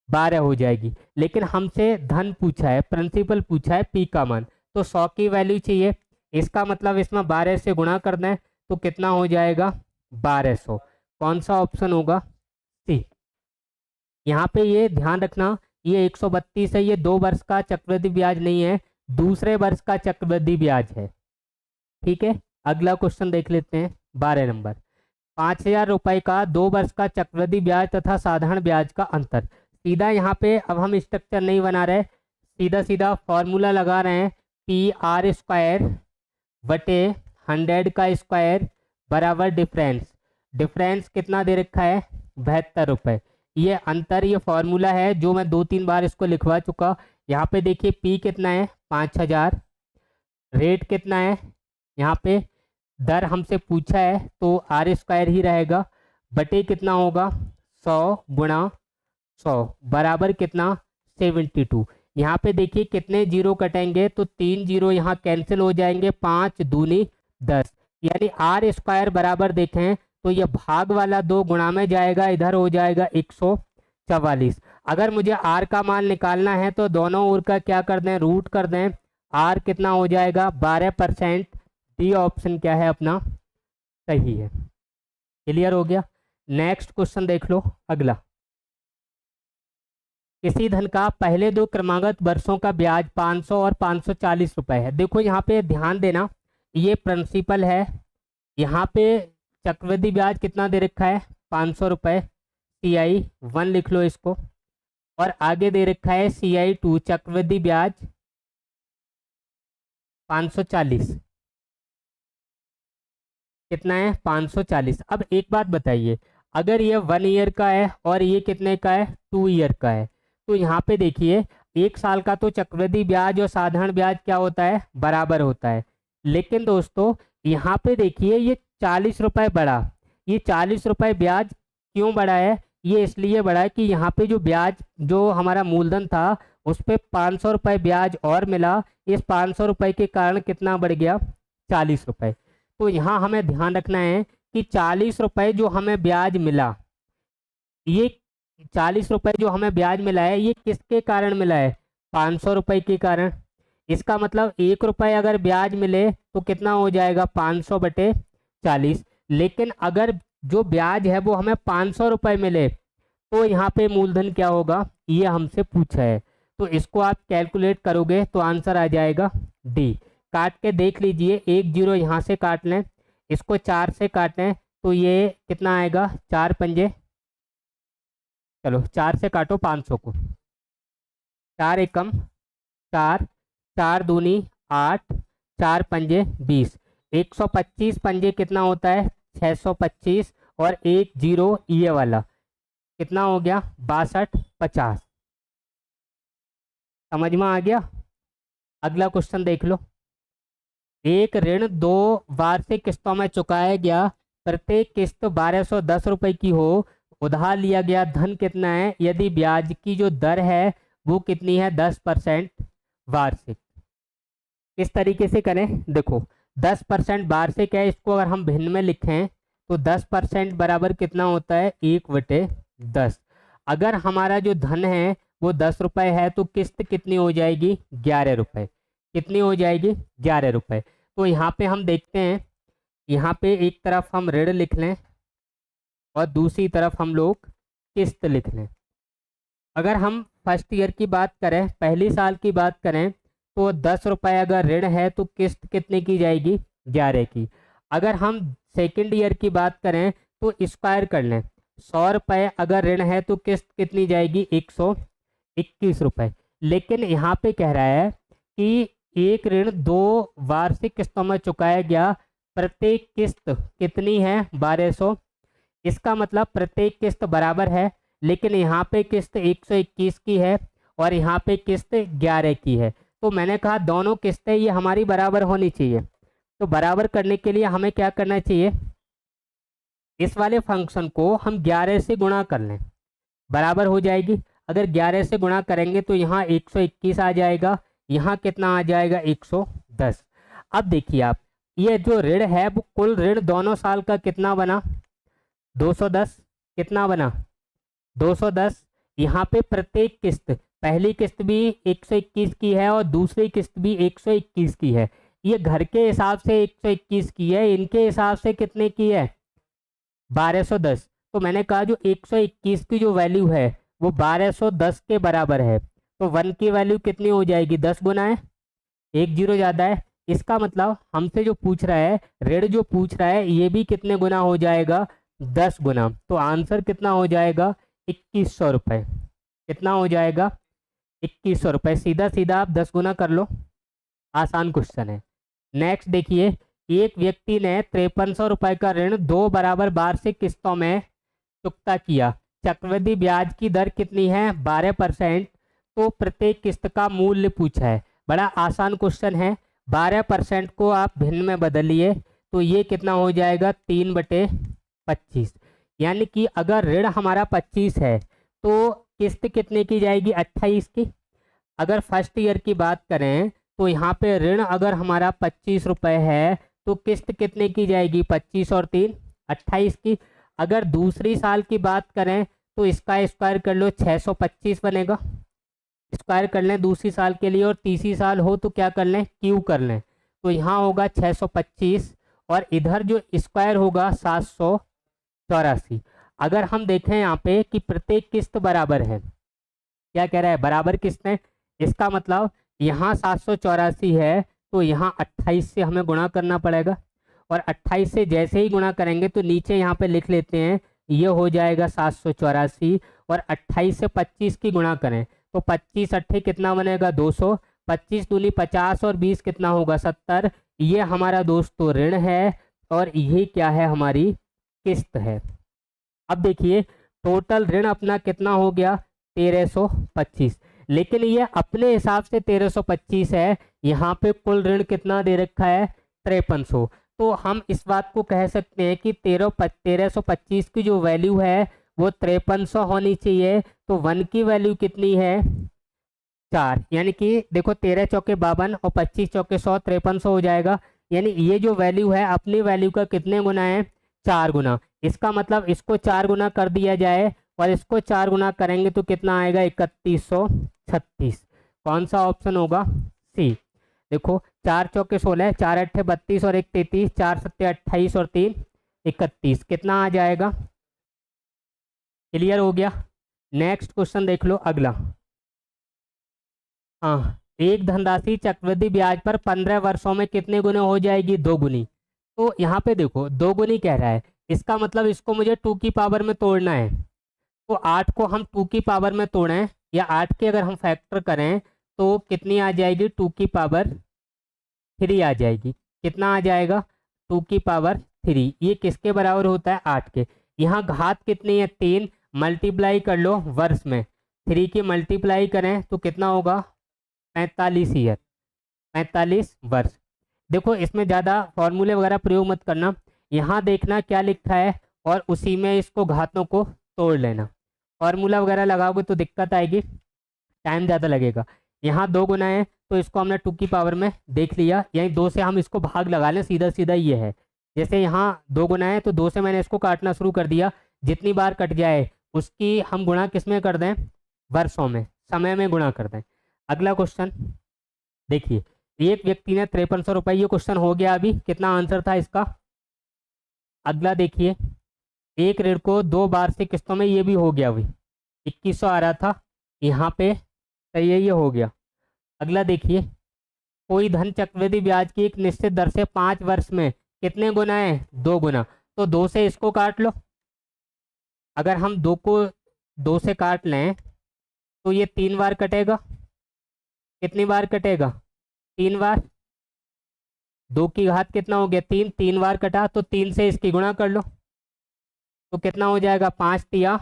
12 हो जाएगी। लेकिन हमसे धन पूछा है, प्रिंसिपल पूछा है, पी का मान, तो 100 की वैल्यू चाहिए। इसका मतलब इसमें 12 से गुणा कर दें तो कितना हो जाएगा 1200। कौन सा ऑप्शन होगा, सी। यहाँ पे ये ध्यान रखना, ये 132 है, ये 2 वर्ष का चक्रवृद्धि ब्याज नहीं है, दूसरे वर्ष का चक्रवृद्धि ब्याज है। ठीक है, अगला क्वेश्चन देख लेते हैं 12 नंबर। 5,000 रुपये का 2 वर्ष का चक्रवृद्धि ब्याज तथा साधारण ब्याज का अंतर। सीधा यहाँ पे अब हम स्ट्रक्चर नहीं बना रहे, सीधा सीधा फॉर्मूला लगा रहे हैं, PR² बटे 100 का स्क्वायर बराबर डिफरेंस। डिफरेंस कितना दे रखा है 72 रुपये। ये अंतर, ये फॉर्मूला है जो मैं 2-3 बार इसको लिखवा चुका। यहाँ पे देखिए P कितना है 5000, रेट कितना है, यहाँ पे दर हमसे पूछा है तो R² ही रहेगा, बटे कितना होगा 100 गुणा 100 बराबर कितना 72। यहाँ पे देखिए कितने जीरो कटेंगे, तो 3 जीरो यहाँ कैंसिल हो जाएंगे, 5 दूनी 10, यानी आर स्क्वायर बराबर देखें तो ये भाग वाला 2 गुणा में जाएगा, इधर हो जाएगा 144। अगर मुझे आर का मान निकालना है तो दोनों ओर का क्या कर दें, रूट कर दें, आर कितना हो जाएगा 12%। डी ऑप्शन क्या है अपना, सही है। क्लियर हो गया। नेक्स्ट क्वेश्चन देख लो अगला। किसी धन का पहले 2 क्रमागत वर्षों का ब्याज 500 और 540 रुपए है। देखो यहाँ पे ध्यान देना, ये प्रिंसिपल है, यहाँ पे चक्रवृद्धि ब्याज कितना दे रखा है 500 रुपए, CI1 लिख लो इसको, और आगे दे रखा है CI2 चक्रवृद्धि ब्याज 540, कितना है 540। अब एक बात बताइए, अगर ये 1 ईयर का है और ये कितने का है 2 ईयर का है, तो यहाँ पे देखिए 1 साल का तो चक्रवृद्धि ब्याज और साधारण ब्याज क्या होता है, बराबर होता है। लेकिन दोस्तों यहाँ पे देखिए ये 40 रुपए बढ़ा, ये 40 रुपए ब्याज क्यों बढ़ा है, ये इसलिए बढ़ा है कि यहाँ पे जो ब्याज, जो हमारा मूलधन था उस पर 500 रुपये ब्याज और मिला, इस 500 रुपये के कारण कितना बढ़ गया 40 रुपये। तो यहाँ हमें ध्यान रखना है कि 40 रुपये जो हमें ब्याज मिला, ये 40 रुपये जो हमें ब्याज मिला है ये किसके कारण मिला है, 500 रुपये के कारण। इसका मतलब 1 रुपये अगर ब्याज मिले तो कितना हो जाएगा 500 बटे 40। लेकिन अगर जो ब्याज है वो हमें 500 रुपये मिले तो यहाँ पे मूलधन क्या होगा, ये हमसे पूछा है। तो इसको आप कैलकुलेट करोगे तो आंसर आ जाएगा डी। काट के देख लीजिए, 1 जीरो यहाँ से काट लें, इसको 4 से काटें तो ये कितना आएगा 4 पंजे, चलो 4 से काटो 500 को, 4 एकम 4, 4 दूनी 8, 4 पंजे 20, 125 पंजे कितना होता है 625, और 1 जीरो ये वाला कितना हो गया 62 50। समझ में आ गया। अगला क्वेश्चन देख लो। एक ऋण 2 वार्षिक किस्तों में चुकाया गया, प्रत्येक किस्त 1210 रुपये की हो, उधार लिया गया धन कितना है, यदि ब्याज की जो दर है वो कितनी है 10% वार्षिक। किस तरीके से करें, देखो 10% वार्षिक है, इसको अगर हम भिन्न में लिखें तो 10% बराबर कितना होता है 1/10। अगर हमारा जो धन है वो 10 रुपये है तो किस्त कितनी हो जाएगी 11 रुपये, कितनी हो जाएगी 11 रुपये। तो यहाँ पे हम देखते हैं, यहाँ पे एक तरफ हम ऋण लिख लें और दूसरी तरफ हम लोग किस्त लिख लें। अगर हम फर्स्ट ईयर की बात करें, पहली साल की बात करें, तो 10 रुपये अगर ऋण है तो किस्त कितने की जाएगी 11 की। अगर हम सेकंड ईयर की बात करें तो स्क्वायर कर लें, 100 रुपये अगर ऋण है तो किस्त कितनी जाएगी 121 रुपये। लेकिन यहाँ पे कह रहा है कि एक ऋण 2 वार्षिक किस्तों में चुकाया गया, प्रत्येक किस्त कितनी है 1200। इसका मतलब प्रत्येक किस्त बराबर है, लेकिन यहाँ पे किस्त 121 की है और यहाँ पे किस्त 11 की है। तो मैंने कहा दोनों किस्तें ये हमारी बराबर होनी चाहिए। तो बराबर करने के लिए हमें क्या करना चाहिए, इस वाले फंक्शन को हम 11 से गुणा कर लें, बराबर हो जाएगी। अगर 11 से गुणा करेंगे तो यहाँ 121 आ जाएगा, यहाँ कितना आ जाएगा 110। अब देखिए आप, ये जो ऋण है वो कुल ऋण दोनों साल का कितना बना 210, कितना बना 210। यहाँ पे प्रत्येक किस्त, पहली किस्त भी 121 की है और दूसरी किस्त भी 121 की है। ये घर के हिसाब से 121 की है, इनके हिसाब से कितने की है 1210। तो मैंने कहा जो 121 की जो वैल्यू है वो 1210 के बराबर है, तो 1 की वैल्यू कितनी हो जाएगी 10 गुना है, 1 जीरो ज़्यादा है। इसका मतलब हमसे जो पूछ रहा है, ऋण जो पूछ रहा है, ये भी कितने गुना हो जाएगा 10 गुना। तो आंसर कितना हो जाएगा 2100 रुपये, कितना हो जाएगा 2100 रुपये। सीधा सीधा आप 10 गुना कर लो, आसान क्वेश्चन है। नेक्स्ट देखिए, एक व्यक्ति ने 5300 रुपये का ऋण 2 बराबर वार्षिक किस्तों में चुकता किया, चक्रवृद्धि ब्याज की दर कितनी है 12%, तो प्रत्येक किस्त का मूल्य पूछा है। बड़ा आसान क्वेश्चन है, 12% को आप भिन्न में बदलिए तो ये कितना हो जाएगा 3/25। यानी कि अगर ऋण हमारा 25 है तो किस्त कितने की जाएगी 28 की। अगर फर्स्ट ईयर की बात करें तो यहाँ पे ऋण अगर हमारा 25 रुपये है तो किस्त कितने की जाएगी, 25 और 3 28 की। अगर दूसरी साल की बात करें तो इसका स्क्वायर कर लो, 625 बनेगा। स्क्वायर कर लें दूसरी साल के लिए, और तीसरी साल हो तो क्या कर लें, क्यू कर लें। तो यहाँ होगा 625 और इधर जो स्क्वायर होगा 784। अगर हम देखें यहाँ पे कि प्रत्येक किस्त बराबर है, क्या कह रहा है, बराबर किस्तें, इसका मतलब यहाँ 784 है तो यहाँ 28 से हमें गुणा करना पड़ेगा। और 28 से जैसे ही गुणा करेंगे तो नीचे यहाँ पे लिख लेते हैं, ये हो जाएगा 784। और 28 से 25 की गुणा करें तो 25 अट्ठे कितना बनेगा, 200। 25 दूनी 50 और 20 कितना होगा, 70। ये हमारा दोस्तों ऋण है और ये क्या है, हमारी किस्त है। अब देखिए टोटल ऋण अपना कितना हो गया, 1325। लेकिन ये अपने हिसाब से 1325 है, यहाँ पे कुल ऋण कितना दे रखा है, 5300। तो हम इस बात को कह सकते हैं कि 1325 की जो वैल्यू है वो 5300 होनी चाहिए। तो 1 की वैल्यू कितनी है, 4। यानी कि देखो 13 चौके 52 और 25 चौके 100, 5300 हो जाएगा। यानी ये जो वैल्यू है अपनी वैल्यू का कितने गुना है, 4 गुना। इसका मतलब इसको 4 गुना कर दिया जाए और इसको 4 गुना करेंगे तो कितना आएगा, 3136। कौन सा ऑप्शन होगा, सी। देखो 4 चौके 16, 4 अट्ठे 32 और 1 33, 4 सत्ते 28 और 3 31, कितना आ जाएगा। क्लियर हो गया। नेक्स्ट क्वेश्चन देख लो अगला। हाँ, एक धनराशि चक्रवृद्धि ब्याज पर 15 वर्षों में कितने गुने हो जाएगी, 2 गुनी। तो यहाँ पे देखो 2 गुनी कह रहा है, इसका मतलब इसको मुझे 2 की पावर में तोड़ना है। तो 8 को हम 2 की पावर में तोड़ें या 8 के अगर हम फैक्टर करें तो कितनी आ जाएगी, 2 की पावर 3 आ जाएगी। कितना आ जाएगा, 2 की पावर 3। ये किसके बराबर होता है, 8 के। यहाँ घात कितनी है, 3। मल्टीप्लाई कर लो वर्ष में, 3 की मल्टीप्लाई करें तो कितना होगा, 45 ईयर, 45 वर्ष। देखो इसमें ज़्यादा फॉर्मूले वगैरह प्रयोग मत करना, यहाँ देखना क्या लिखा है और उसी में इसको घातों को तोड़ लेना। फॉर्मूला वगैरह लगाओगे तो दिक्कत आएगी, टाइम ज़्यादा लगेगा। यहाँ 2 गुना है तो इसको हमने 2 की पावर में देख लिया, यही 2 से हम इसको भाग लगा लें, सीधा सीधा ये है। जैसे यहाँ 2 गुना है तो 2 से मैंने इसको काटना शुरू कर दिया, जितनी बार कट जाए उसकी हम गुणा किस में कर दें, वर्षों में, समय में गुणा कर दें। अगला क्वेश्चन देखिए, एक व्यक्ति ने 5300 रुपये, ये क्वेश्चन हो गया अभी, कितना आंसर था इसका। अगला देखिए, एक ऋण को 2 बार से किस्तों में, ये भी हो गया अभी, 2100 आ रहा था यहाँ पे, सही है, ये हो गया। अगला देखिए, कोई धन चक्रवृद्धि ब्याज की एक निश्चित दर से 5 वर्ष में कितने गुना है, 2 गुना। तो 2 से इसको काट लो, अगर हम 2 को 2 से काट लें तो ये 3 बार कटेगा। कितनी बार कटेगा, 3 बार। 2 की घात कितना हो गया, 3। 3 बार कटा तो 3 से इसकी गुणा कर लो तो कितना हो जाएगा, 5 तिया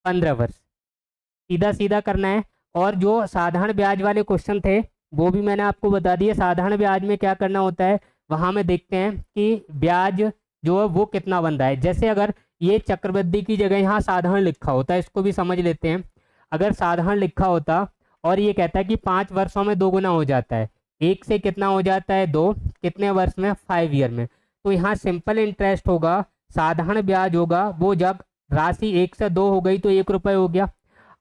15 वर्ष। सीधा सीधा करना है। और जो साधारण ब्याज वाले क्वेश्चन थे वो भी मैंने आपको बता दिए। साधारण ब्याज में क्या करना होता है, वहाँ में देखते हैं कि ब्याज जो है वो कितना बन रहा है। जैसे अगर ये चक्रवृद्धि की जगह यहाँ साधारण लिखा होता है, इसको भी समझ लेते हैं। अगर साधारण लिखा होता और ये कहता है कि 5 वर्षों में 2 गुना हो जाता है, 1 से कितना हो जाता है, 2, कितने वर्ष में, 5 ईयर में। तो यहाँ सिंपल इंटरेस्ट होगा, साधारण ब्याज होगा वो जब राशि 1 से 2 हो गई तो 1 रुपये हो गया।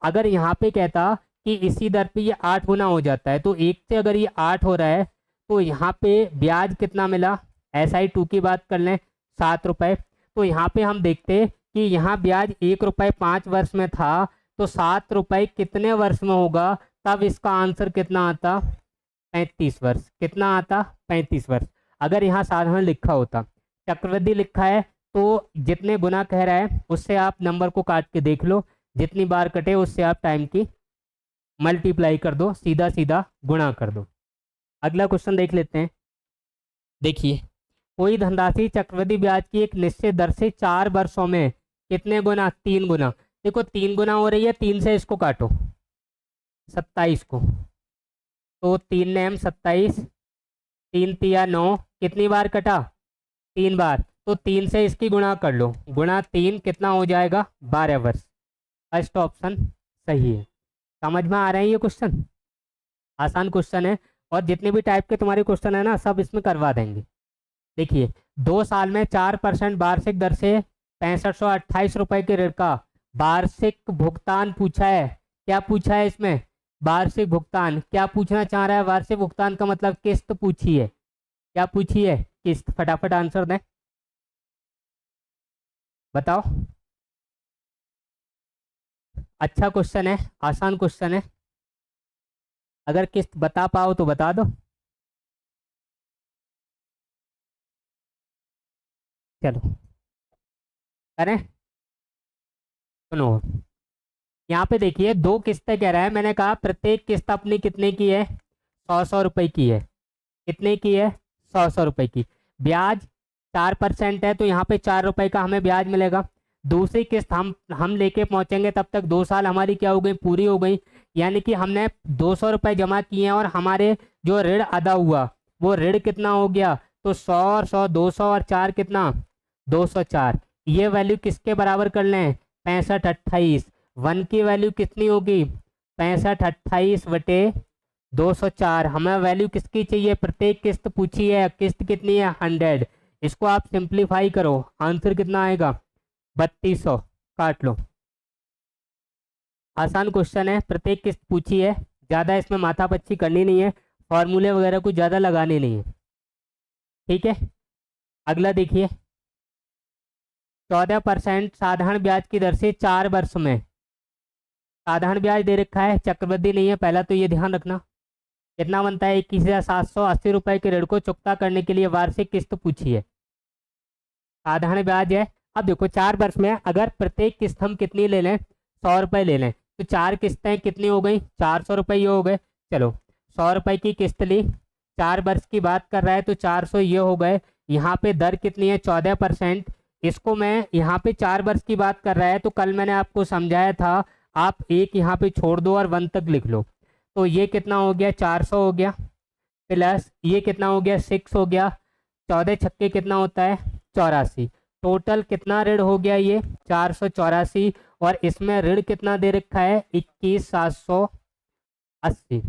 अगर यहाँ पे कहता कि इसी दर पे ये 8 गुना हो जाता है, तो 1 से अगर ये 8 हो रहा है तो यहाँ पे ब्याज कितना मिला, SI2 की बात कर लें, 7 रुपये। तो यहाँ पे हम देखते हैं कि यहाँ ब्याज 1 रुपये 5 वर्ष में था, तो 7 रुपये कितने वर्ष में होगा, तब इसका आंसर कितना आता, 35 वर्ष। कितना आता, 35 वर्ष। अगर यहाँ साधारण लिखा होता, चक्रवृद्धि लिखा है तो जितने गुना कह रहा है उससे आप नंबर को काट के देख लो, जितनी बार कटे उससे आप टाइम की मल्टीप्लाई कर दो, सीधा सीधा गुणा कर दो। अगला क्वेश्चन देख लेते हैं। देखिए, कोई धनराशि चक्रवृद्धि ब्याज की एक निश्चित दर से 4 वर्षों में कितने गुना, 3 गुना। देखो 3 गुना हो रही है, 3 से इसको काटो, 27 को, तो 3 ने 27, 3 तिया 9, कितनी बार कटा, 3 बार। तो 3 से इसकी गुणा कर लो, गुणा 3 कितना हो जाएगा, 12 वर्ष। फर्स्ट ऑप्शन सही है। समझ में आ रहा है ये क्वेश्चन। आसान क्वेश्चन है, और जितने भी टाइप के तुम्हारे क्वेश्चन है ना सब इसमें करवा देंगे। देखिए, 2 साल में 4% वार्षिक दर से 6528 रुपए के ऋण का वार्षिक भुगतान पूछा है। क्या पूछा है इसमें? वार्षिक भुगतान। क्या पूछना चाह रहा है? वार्षिक भुगतान का मतलब किस्त पूछी है। क्या पूछी है? किस्त। फटाफट आंसर दें, बताओ। अच्छा क्वेश्चन है, आसान क्वेश्चन है, अगर किस्त बता पाओ तो बता दो। चलो करें, सुनो। यहाँ पे देखिए, दो किस्तें कह रहा है, मैंने कहा प्रत्येक किस्त अपनी कितने की है? 100 100 रुपए की है। कितने की है? 100 100 रुपए की। ब्याज 4% है, तो यहाँ पे 4 रुपए का हमें ब्याज मिलेगा। दूसरी किस्त हम लेके पहुंचेंगे, तब तक 2 साल हमारी क्या हो गई? पूरी हो गई। यानी कि हमने 200 रुपए जमा किए हैं, और हमारे जो ऋण अदा हुआ वो ऋण कितना हो गया? तो 100 और 100, 200 और 4 कितना? 204। ये वैल्यू किसके बराबर कर लें? 65 28। वन की वैल्यू कितनी होगी? 65 28/204। हमें वैल्यू किसकी चाहिए? प्रत्येक किस्त पूछी है, किस्त कितनी है? 100। इसको आप सिंप्लीफाई करो, आंसर कितना आएगा? 3200। काट लो। आसान क्वेश्चन है, प्रत्येक किस्त पूछी है, ज़्यादा इसमें माथापच्ची करनी नहीं है, फॉर्मूले वगैरह कुछ ज़्यादा लगाने नहीं है। ठीक है, अगला देखिए। 14% साधारण ब्याज की दर से 4 वर्ष में, साधारण ब्याज दे रखा है, चक्रवृद्धि नहीं है, पहला तो ये ध्यान रखना। कितना बनता है? 21,780 रुपए के ऋण को चुकता करने के लिए वार्षिक किस्त पूछी है। साधारण ब्याज है। अब देखो, 4 वर्ष में अगर प्रत्येक किस्त हम कितनी ले लें? 100 रुपए ले लें, तो 4 किस्तें कितनी हो गई? 400 रुपए ये हो गए। चलो, 100 रुपए की किस्त ली, 4 वर्ष की बात कर रहा है, तो 400 ये हो गए। यहाँ पे दर कितनी है? 14%। इसको मैं यहाँ पे 4 वर्ष की बात कर रहा है, तो कल मैंने आपको समझाया था, आप एक यहाँ पे छोड़ दो और 1 तक लिख लो। तो ये कितना हो गया? 400 हो गया, प्लस ये कितना हो गया? 6 हो गया। 14 छक्के कितना होता है? 84। टोटल कितना ऋण हो गया? ये 484। और इसमें ऋण कितना दे रखा है? 21,780।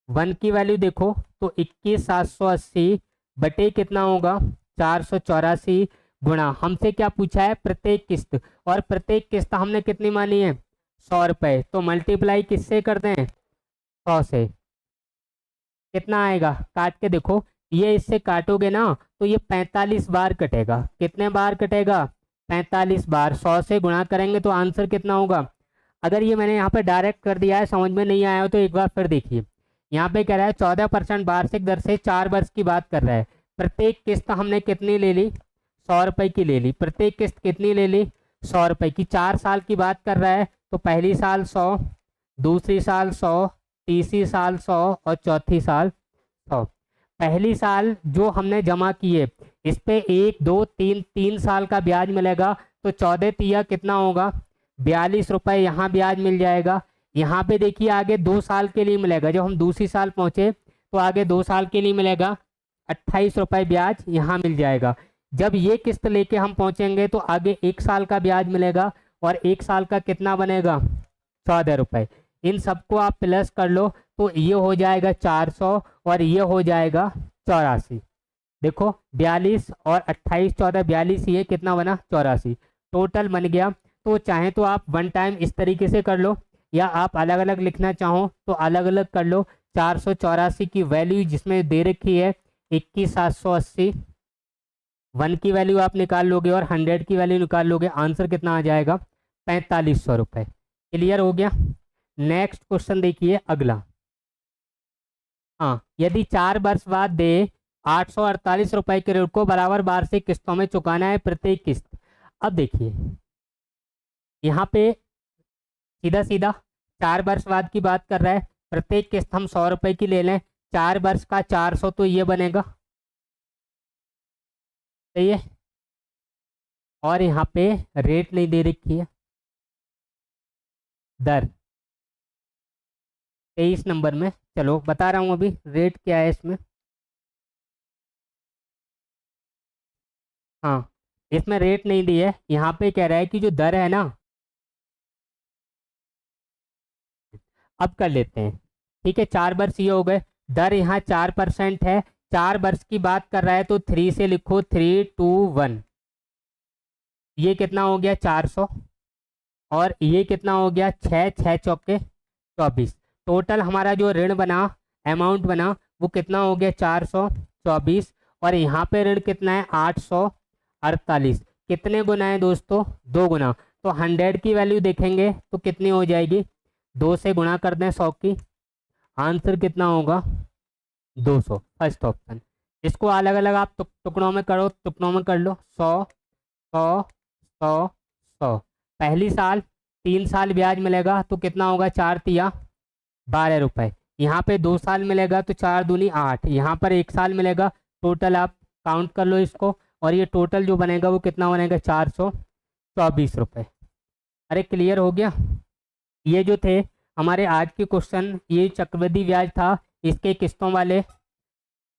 वन की वैल्यू देखो, तो 21,780 बटे कितना होगा? 484 गुणा, हमसे क्या पूछा है? प्रत्येक किस्त। और प्रत्येक किस्त हमने कितनी मानी है? 100 रुपए। तो मल्टीप्लाई किससे कर दें? 100 से। कितना आएगा? काट के देखो, ये इससे काटोगे ना तो ये 45 बार कटेगा। कितने बार कटेगा? 45 बार। 100 से गुणा करेंगे तो आंसर कितना होगा? अगर ये मैंने यहाँ पे डायरेक्ट कर दिया है, समझ में नहीं आया हो तो एक बार फिर देखिए। यहाँ पे कह रहा है 14% वार्षिक दर से 4 वर्ष की बात कर रहा है। प्रत्येक किस्त हमने कितनी ले ली? 100 रुपए की ले ली। प्रत्येक किस्त कितनी ले ली? 100 रुपए की। 4 साल की बात कर रहा है, तो पहली साल 100, दूसरी साल 100, तीसरी साल 100 और चौथी साल 100। पहली साल जो हमने जमा किए, इस पे 1 2 3 3 साल का ब्याज मिलेगा, तो 14 तिया कितना होगा? 42 रुपए यहाँ ब्याज मिल जाएगा। यहाँ पे देखिए, आगे 2 साल के लिए मिलेगा, जब हम दूसरी साल पहुंचे तो आगे 2 साल के लिए मिलेगा, 28 रुपए ब्याज यहाँ मिल जाएगा। जब ये किस्त लेके हम पहुंचेंगे तो आगे 1 साल का ब्याज मिलेगा, और 1 साल का कितना बनेगा? 14 रुपए। इन सबको आप प्लस कर लो, तो ये हो जाएगा 400 और ये हो जाएगा 84। देखो, 42 और 28 14 42, ये कितना बना? 84 टोटल बन गया। तो चाहे तो आप वन टाइम इस तरीके से कर लो, या आप अलग अलग लिखना चाहो तो अलग अलग कर लो। 484 की वैल्यू जिसमें दे रखी है 21,780, वन की वैल्यू आप निकाल लोगे और 100 की वैल्यू निकाल लोगे, आंसर कितना आ जाएगा? 4500 रुपये। क्लियर हो गया? नेक्स्ट क्वेश्चन देखिए अगला। हाँ, यदि 4 वर्ष बाद दे 848 रुपए के ऋण को बराबर वार्षिक किस्तों में चुकाना है, प्रत्येक किस्त। अब देखिए, यहाँ पे सीधा सीधा 4 वर्ष बाद की बात कर रहा है, प्रत्येक किस्त हम 100 रुपए की ले लें, 4 वर्ष का 400, तो ये बनेगा। सही है। और यहाँ पे रेट नहीं दे रखी है, दर 23 नंबर में। चलो बता रहा हूँ अभी रेट क्या है इसमें। हाँ, इसमें रेट नहीं दी है, यहाँ पे कह रहा है कि जो दर है ना, अब कर लेते हैं। ठीक है, 4 वर्ष ये हो गए। दर यहाँ 4% है, 4 वर्ष की बात कर रहा है तो 3 से लिखो, 3 2 1। ये कितना हो गया 400, और ये कितना हो गया 6 6 चौके 24। टोटल हमारा जो ऋण बना, अमाउंट बना, वो कितना हो गया 424। और यहाँ पे ऋण कितना है 848। कितने गुना है दोस्तों, 2 गुना। तो 100 की वैल्यू देखेंगे तो कितनी हो जाएगी, 2 से गुणा कर दें 100 की, आंसर कितना होगा 200। First option. इसको अलग अलग आप टुकड़ों में करो, टुकड़ों में कर लो, 100 100 100 100। पहली साल 3 साल ब्याज मिलेगा तो कितना होगा, 4 तिया 12 रुपए। यहाँ पे 2 साल मिलेगा तो 4 दूनी 8। यहाँ पर 1 साल मिलेगा, टोटल आप काउंट कर लो इसको, और ये टोटल जो बनेगा वो कितना बनेगा 424 रुपये। अरे क्लियर हो गया। ये जो थे हमारे आज के क्वेश्चन, ये चक्रवृद्धि ब्याज था, इसके किस्तों वाले,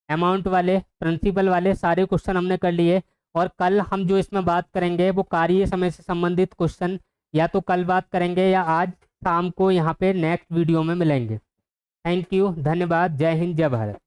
अमाउंट वाले, प्रिंसिपल वाले सारे क्वेश्चन हमने कर लिए। और कल हम जो इसमें बात करेंगे वो कार्य समय से संबंधित क्वेश्चन, या तो कल बात करेंगे या आज शाम को यहाँ पे नेक्स्ट वीडियो में मिलेंगे। थैंक यू, धन्यवाद, जय हिंद, जय भारत।